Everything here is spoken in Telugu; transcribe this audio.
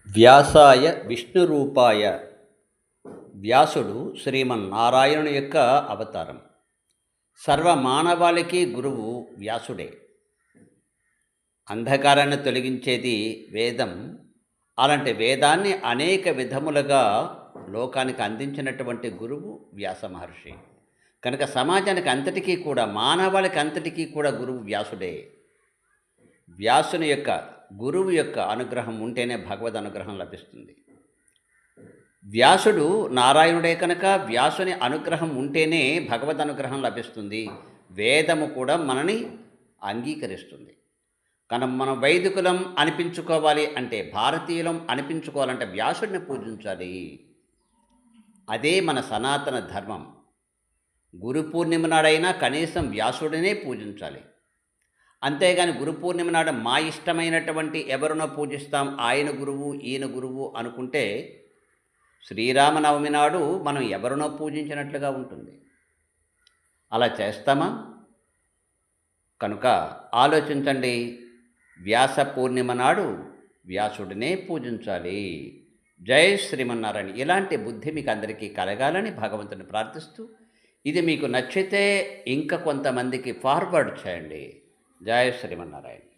వ్యాసాయ విష్ణురూపాయ. వ్యాసుడు శ్రీమన్నారాయణుని యొక్క అవతారం. సర్వమానవాళికి గురువు వ్యాసుడే. అంధకారాన్ని తొలగించేది వేదం. అలాంటి వేదాన్ని అనేక విధములుగా లోకానికి అందించినటువంటి గురువు వ్యాస మహర్షి. కనుక సమాజానికి అంతటికీ కూడా, మానవాళికి అంతటికీ కూడా గురువు వ్యాసుడే. వ్యాసుని యొక్క, గురువు యొక్క అనుగ్రహం ఉంటేనే భగవద్ అనుగ్రహం లభిస్తుంది. వ్యాసుడు నారాయణుడే కనుక వ్యాసుని అనుగ్రహం ఉంటేనే భగవద్ అనుగ్రహం లభిస్తుంది. వేదము కూడా మనని అంగీకరిస్తుంది. కనుక మనం వైదికులం అనిపించుకోవాలి అంటే, భారతీయులం అనిపించుకోవాలంటే వ్యాసుడిని పూజించాలి. అదే మన సనాతన ధర్మం. గురు పూర్ణిమ నాడైనా కనీసం వ్యాసుడినే పూజించాలి. అంతేగాని గురు పూర్ణిమ నాడు మా ఇష్టమైనటువంటి ఎవరినో పూజిస్తాం, ఆయన గురువు ఈయన గురువు అనుకుంటే శ్రీరామనవమి నాడు మనం ఎవరినో పూజించినట్లుగా ఉంటుంది. అలా చేస్తామా? కనుక ఆలోచించండి. వ్యాస పూర్ణిమ నాడు వ్యాసుడినే పూజించాలి. జై శ్రీమన్నారాయణ. ఇలాంటి బుద్ధి మీకు అందరికీ కలగాలని భగవంతుని ప్రార్థిస్తూ, ఇది మీకు నచ్చితే ఇంకా కొంతమందికి ఫార్వర్డ్ చేయండి. జై శ్రీమన్నారాయణ.